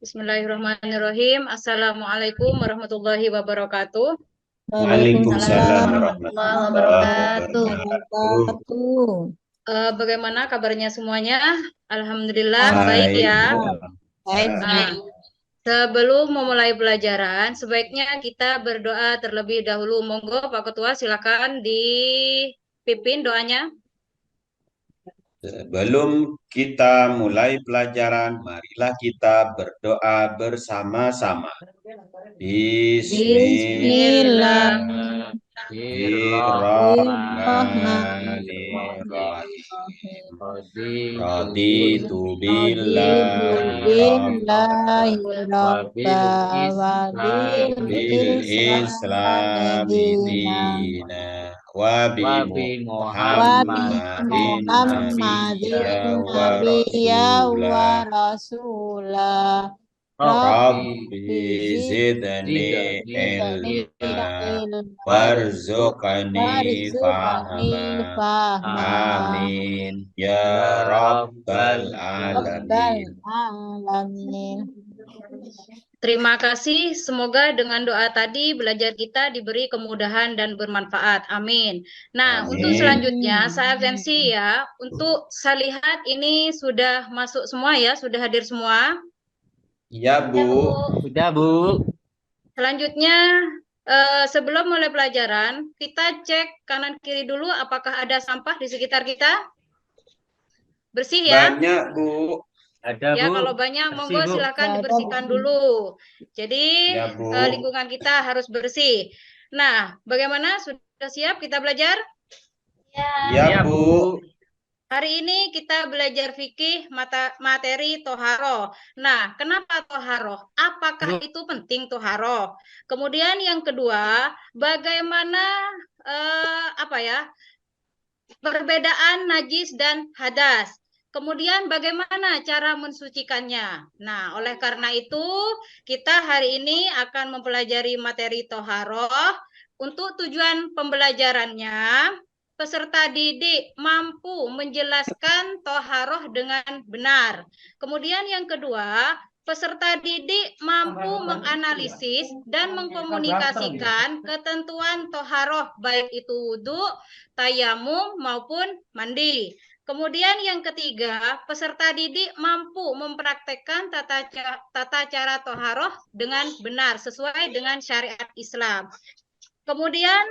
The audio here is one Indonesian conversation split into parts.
Bismillahirrahmanirrahim. Assalamualaikum warahmatullahi wabarakatuh. Waalaikumsalam Waalaikumsalam Warahmatullahi warahmatullahi wabarakatuh. wabarakatuh. Bagaimana kabarnya semuanya? Alhamdulillah baik Baik, ya. Bu. Baik, Nah, sebelum memulai pelajaran, sebaiknya kita berdoa terlebih dahulu. Monggo Pak Ketua, silakan dipimpin doanya. Sebelum kita mulai pelajaran, marilah kita berdoa bersama-sama. Bismillah. Bismillahirrahmanirrahim. Raditu billah Billahi bil islami Rabbil dina wa bi Muhammadin nabiyya wa rasula. Rasulah. Rabbi zidni ilma warzuqni fahma. Amin ya rabbal alamin. Terima kasih. Semoga dengan doa tadi belajar kita diberi kemudahan dan bermanfaat. Amin. Nah, untuk Amin. selanjutnya saya absensi ya. Untuk saya lihat ini sudah masuk semua ya, sudah hadir semua. Ya, Bu. Sudah, Bu. Selanjutnya sebelum mulai pelajaran, kita cek kanan kiri dulu apakah ada sampah di sekitar kita. Bersih ya? Banyak, Bu. Ada, Ya, Bu. kalau banyak, Bersih, monggo Bu. silakan Ada, dibersihkan Bu. dulu. Jadi, Ya, Bu. lingkungan kita harus bersih. Nah, bagaimana? Sudah siap kita belajar? Ya, Bu. Hari ini kita belajar fikih materi toharoh. Nah, kenapa toharoh? Apakah itu penting toharoh? Kemudian yang kedua, bagaimana perbedaan najis dan hadas? Kemudian bagaimana cara mensucikannya? Nah, oleh karena itu kita hari ini akan mempelajari materi toharoh. Untuk tujuan pembelajarannya, peserta didik mampu menjelaskan toharoh dengan benar. Kemudian yang kedua, peserta didik mampu menganalisis dan mengkomunikasikan ketentuan toharoh, baik itu wudhu, tayamum, maupun mandi. Kemudian yang ketiga, peserta didik mampu mempraktekkan tata cara toharoh dengan benar sesuai dengan syariat Islam. Kemudian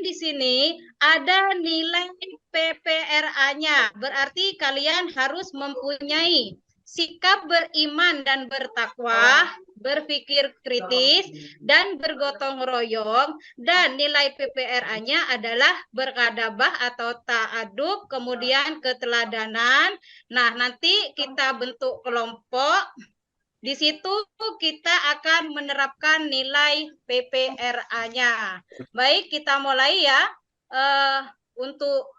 di sini ada nilai PPRA-nya, berarti kalian harus mempunyai sikap beriman dan bertakwa, berpikir kritis, dan bergotong royong, dan nilai PPRA-nya adalah berkadabah atau ta'adub, kemudian keteladanan. Nah, nanti kita bentuk kelompok. Di situ kita akan menerapkan nilai PPRA-nya. Baik, kita mulai ya. Untuk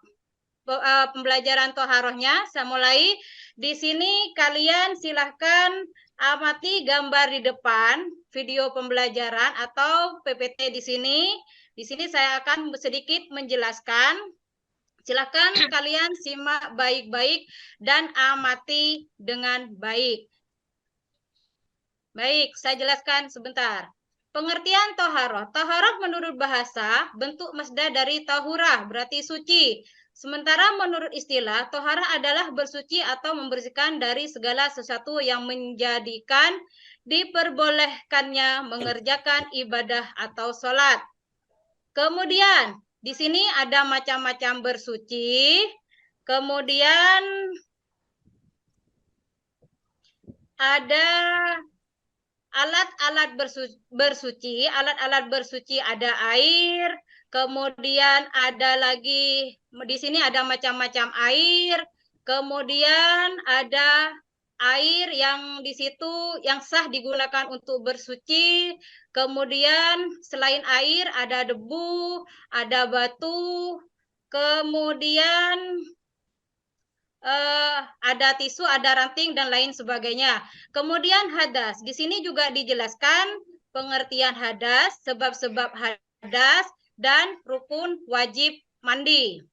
pembelajaran toharohnya, saya mulai. Di sini kalian silahkan amati gambar di depan, video pembelajaran atau PPT di sini. Di sini saya akan sedikit menjelaskan. Silahkan kalian simak baik-baik dan amati dengan baik. Baik, saya jelaskan sebentar. Pengertian toharoh. Toharoh menurut bahasa, bentuk masdar dari tahurah, berarti suci. Sementara menurut istilah, toharah adalah bersuci atau membersihkan dari segala sesuatu yang menjadikan diperbolehkannya mengerjakan ibadah atau sholat. Kemudian, di sini ada macam-macam bersuci. Kemudian, ada alat-alat bersuci, alat-alat bersuci ada air, kemudian ada lagi di sini ada macam-macam air, kemudian ada air yang di situ yang sah digunakan untuk bersuci, kemudian selain air ada debu, ada batu, kemudian ada tisu, ada ranting, dan lain sebagainya. Kemudian hadas. Di sini juga dijelaskan pengertian hadas, sebab-sebab hadas, dan rukun wajib mandi.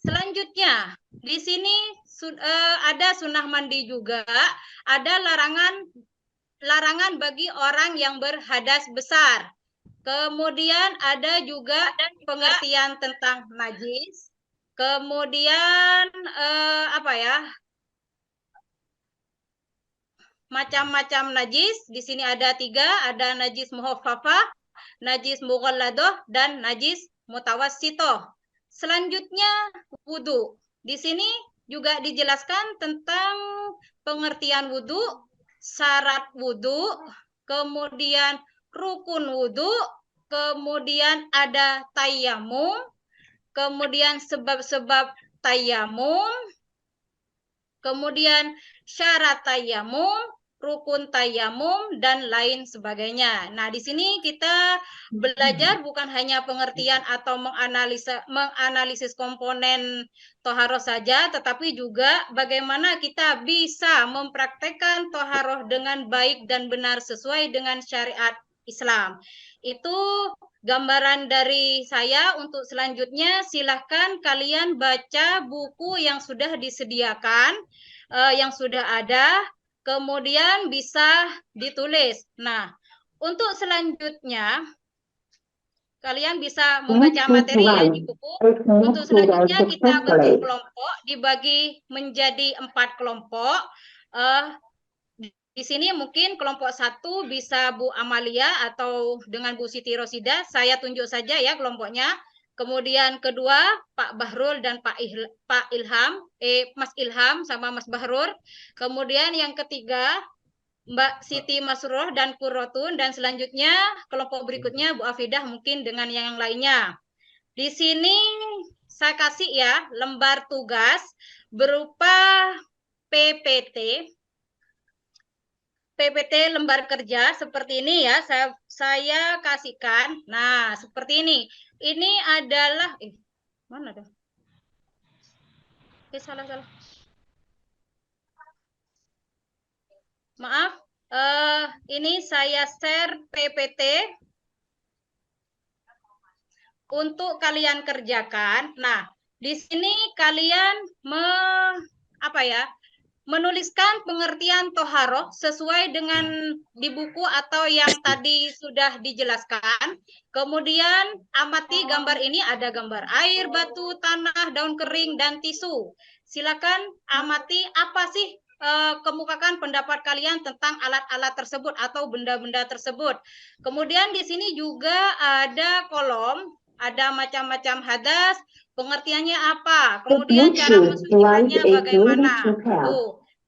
Selanjutnya, Di sini ada sunnah mandi juga, ada larangan bagi orang yang berhadas besar. Kemudian ada juga pengertian tentang najis. Kemudian apa ya? Macam-macam najis. Di sini ada 3, ada najis muhaffafah, najis mughalladah, dan najis mutawassitoh. Selanjutnya wudhu. Di sini juga dijelaskan tentang pengertian wudhu, syarat wudhu, kemudian rukun wudhu, kemudian ada tayamum, kemudian sebab-sebab tayamum, kemudian syarat tayamum, rukun tayamum, dan lain sebagainya. Nah, di sini kita belajar bukan hanya pengertian atau menganalisis komponen toharoh saja, tetapi juga bagaimana kita bisa mempraktekkan toharoh dengan baik dan benar sesuai dengan syariat Islam. Itu gambaran dari saya. Untuk selanjutnya silahkan kalian baca buku yang sudah disediakan, yang sudah ada, kemudian bisa ditulis. Nah, untuk selanjutnya kalian bisa membaca materi ya di buku. Untuk selanjutnya kita bentuk kelompok, dibagi menjadi 4 kelompok. Di sini mungkin kelompok 1 bisa Bu Amalia atau dengan Bu Siti Rosida. Saya tunjuk saja ya kelompoknya. Kemudian kedua Pak Bahrul dan Pak Ilham, Mas Ilham sama Mas Bahrul. Kemudian yang ketiga Mbak Siti Masroh dan Kurotun, dan selanjutnya kelompok berikutnya Bu Afidah mungkin dengan yang lainnya. Di sini saya kasih ya lembar tugas berupa PPT lembar kerja seperti ini ya, saya kasihkan. Nah, seperti ini. Ini adalah mana dong? Salah. Maaf, ini saya share PPT untuk kalian kerjakan. Nah, di sini kalian menuliskan pengertian toharoh sesuai dengan di buku atau yang tadi sudah dijelaskan. Kemudian amati gambar ini, ada gambar air, batu, tanah, daun kering, dan tisu. Silakan amati apa sih, kemukakan pendapat kalian tentang alat-alat tersebut atau benda-benda tersebut. Kemudian di sini juga ada kolom, ada macam-macam hadas, pengertiannya apa, kemudian cara mensucikannya bagaimana.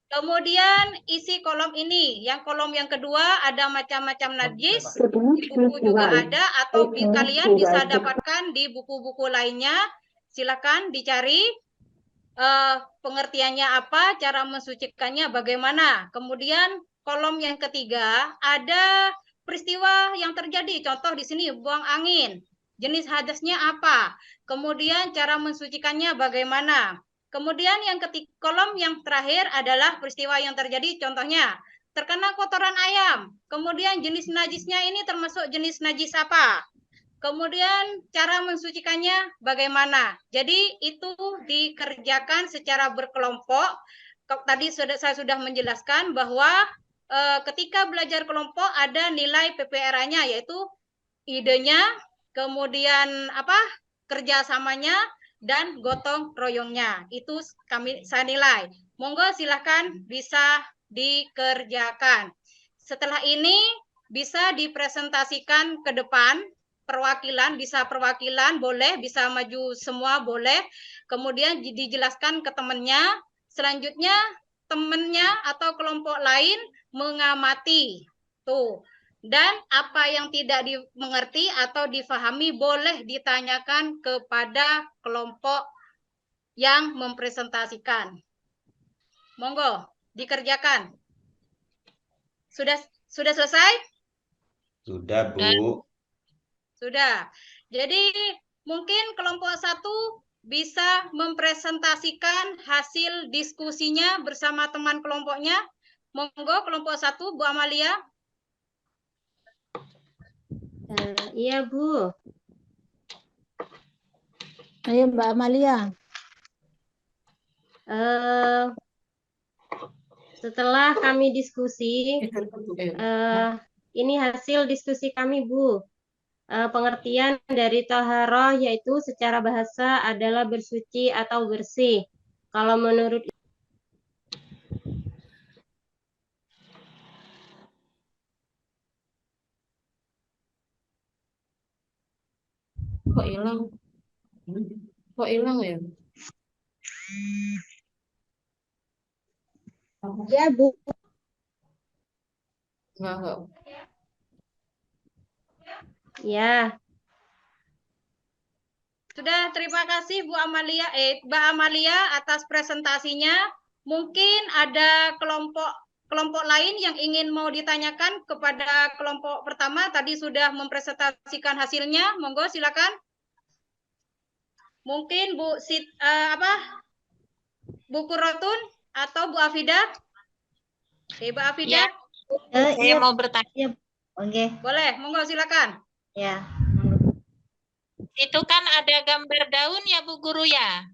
Kemudian isi kolom ini, yang kolom yang kedua ada macam-macam najis, di buku juga ada, atau kalian bisa dapatkan di buku-buku lainnya. Silakan dicari pengertiannya apa, cara mensucikannya bagaimana. Kemudian kolom yang ketiga ada peristiwa yang terjadi, contoh di sini buang angin. Jenis hadasnya apa? Kemudian cara mensucikannya bagaimana? Kemudian yang kolom yang terakhir adalah peristiwa yang terjadi, contohnya terkena kotoran ayam. Kemudian jenis najisnya ini termasuk jenis najis apa? Kemudian cara mensucikannya bagaimana? Jadi itu dikerjakan secara berkelompok. Tadi saya sudah menjelaskan bahwa ketika belajar kelompok ada nilai PPRA-nya, yaitu idenya, kemudian kerjasamanya, dan gotong royongnya. Itu saya nilai. Monggo silahkan bisa dikerjakan. Setelah ini bisa dipresentasikan ke depan, perwakilan, bisa perwakilan boleh, bisa maju semua boleh. Kemudian dijelaskan ke temannya. Selanjutnya temannya atau kelompok lain mengamati. Tuh. Dan apa yang tidak dimengerti atau difahami boleh ditanyakan kepada kelompok yang mempresentasikan. Monggo, dikerjakan. Sudah selesai? Sudah, Bu. Sudah. Jadi mungkin kelompok 1 bisa mempresentasikan hasil diskusinya bersama teman kelompoknya. Monggo kelompok 1, Bu Amalia. Iya, Bu. Ayo Mbak Amalia. Eh, setelah kami diskusi, ini hasil diskusi kami, Bu. Pengertian dari toharoh yaitu secara bahasa adalah bersuci atau bersih. Kalau menurut Kok hilang? Kok hilang ya? ya, Bu. Enggak. Ya, Sudah, terima kasih Mbak Amalia atas presentasinya. Mungkin ada kelompok lain yang ingin mau ditanyakan kepada kelompok pertama. Tadi sudah mempresentasikan hasilnya. Monggo silakan. Mungkin Bu Kurotun atau Bu Afida? Bu Afida? Ya, saya iya, mau bertanya. iya. Oke, Boleh, monggo silakan. ya. Itu kan ada gambar daun ya Bu Guru ya?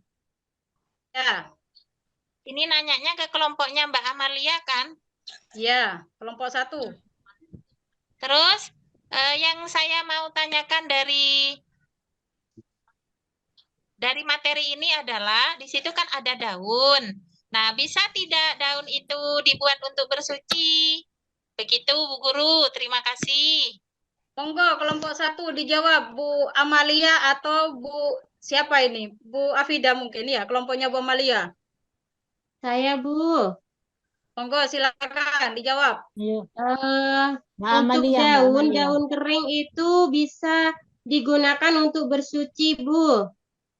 Ya, Ini nanyanya ke kelompoknya Mbak Amalia kan? ya, kelompok 1. Terus yang saya mau tanyakan dari materi ini adalah di situ kan ada daun. Nah, bisa tidak daun itu dibuat untuk bersuci? Begitu Bu Guru, terima kasih. Monggo kelompok 1 dijawab Bu Amalia atau Bu siapa ini? Bu Afida mungkin ya, kelompoknya Bu Amalia. Saya, Bu. Monggo silakan dijawab. Ayo. Untuk Amalia, Mbak Amalia. daun kering itu bisa digunakan untuk bersuci, Bu.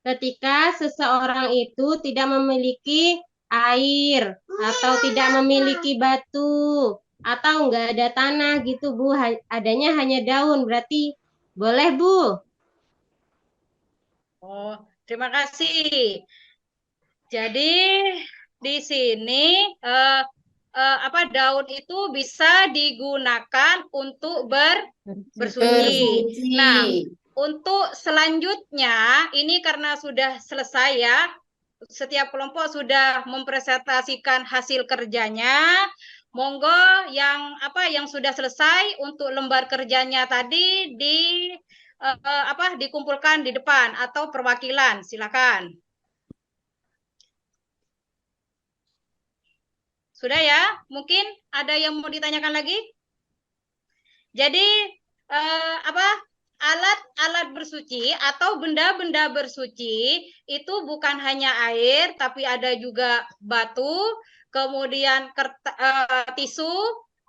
Ketika seseorang itu tidak memiliki air atau tidak memiliki batu atau enggak ada tanah gitu, Bu. Adanya hanya daun, berarti boleh, Bu. Oh, terima kasih. Jadi di sini daun itu bisa digunakan untuk bersuci. Nah, untuk selanjutnya ini karena sudah selesai ya, setiap kelompok sudah mempresentasikan hasil kerjanya. Monggo yang sudah selesai untuk lembar kerjanya tadi dikumpulkan di depan atau perwakilan. Silakan. Sudah ya? Mungkin ada yang mau ditanyakan lagi? Jadi alat-alat bersuci atau benda-benda bersuci itu bukan hanya air, tapi ada juga batu, kemudian tisu,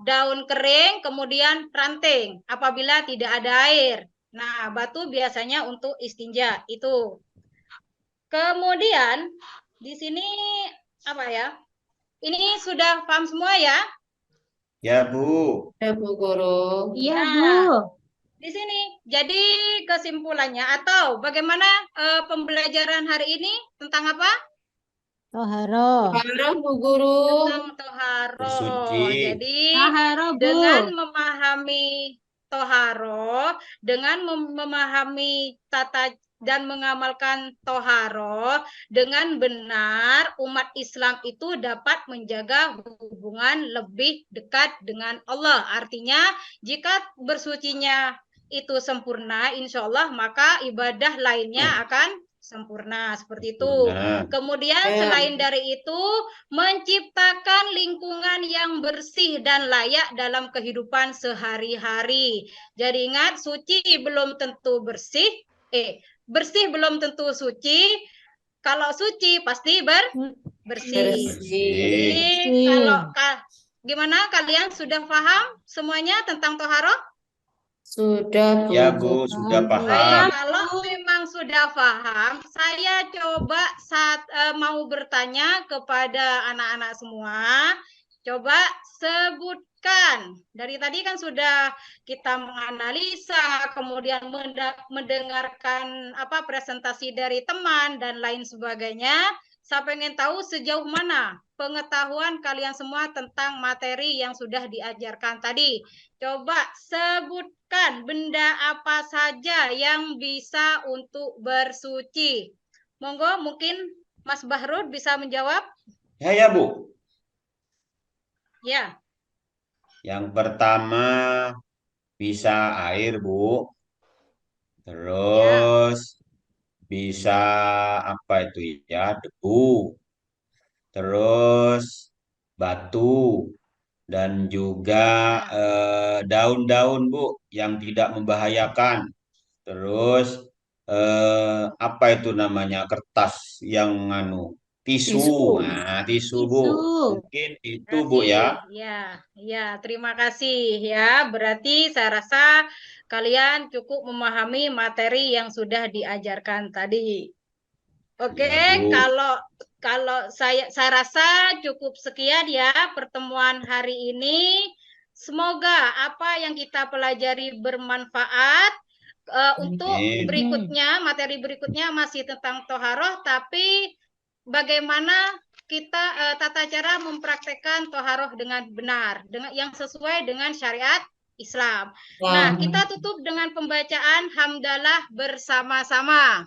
daun kering, kemudian ranting apabila tidak ada air. Nah, batu biasanya untuk istinja itu. Kemudian di sini ini sudah paham semua ya? Ya, Bu. Ya, Bu Guru. Iya, Nah, Bu. di sini jadi kesimpulannya atau bagaimana pembelajaran hari ini tentang apa? Toharoh. Halo Bu Guru. Tentang toharo. Bersuci. Jadi Tahara, Bu. dengan memahami toharo, dengan memahami tata dan mengamalkan toharo dengan benar, umat Islam itu dapat menjaga hubungan lebih dekat dengan Allah. Artinya jika bersucinya itu sempurna, insya Allah maka ibadah lainnya akan sempurna seperti itu. Nah, Kemudian selain dari itu menciptakan lingkungan yang bersih dan layak dalam kehidupan sehari-hari. Jadi ingat, suci belum tentu bersih, bersih belum tentu suci. Kalau suci pasti bersih. Jadi gimana, kalian sudah paham semuanya tentang toharoh? Sudah, Bu. ya Bu, sudah paham. Kalau memang sudah paham, saya coba mau bertanya kepada anak-anak semua. Coba sebutkan. Dari tadi kan sudah kita menganalisa, kemudian mendengarkan presentasi dari teman dan lain sebagainya. Saya pengen tahu sejauh mana pengetahuan kalian semua tentang materi yang sudah diajarkan tadi. Coba sebutkan benda apa saja yang bisa untuk bersuci. Monggo, mungkin Mas Bahrud bisa menjawab? Ya, Bu. Ya. Yang pertama bisa air, Bu. Terus bisa apa itu ya? Debu. Terus batu dan juga daun-daun, Bu, yang tidak membahayakan. Terus apa itu namanya? Kertas yang tisu. Nah, tisu, Bu. Tisu. Mungkin itu, Terima Bu, ya. Ya, terima kasih ya. Berarti saya rasa kalian cukup memahami materi yang sudah diajarkan tadi. Oke, Ya, Bu. kalau saya rasa cukup sekian ya pertemuan hari ini. Semoga apa yang kita pelajari bermanfaat. Untuk Amin. berikutnya, materi berikutnya masih tentang toharoh, tapi bagaimana kita tata cara mempraktekkan toharoh dengan benar, dengan yang sesuai dengan syariat Islam. Nah, kita tutup dengan pembacaan hamdalah bersama-sama.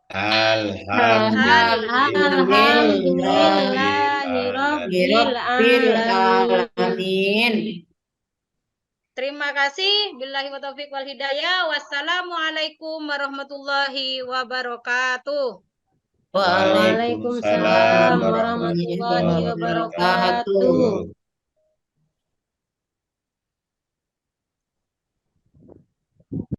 Alhamdulillahirabbil alamin. Terima kasih. Billahi wa taufiq wal hidayah. Wassalamualaikum warahmatullahi wabarakatuh. Waalaikumsalam Waalaikumsalam warahmatullahi wabarakatuh.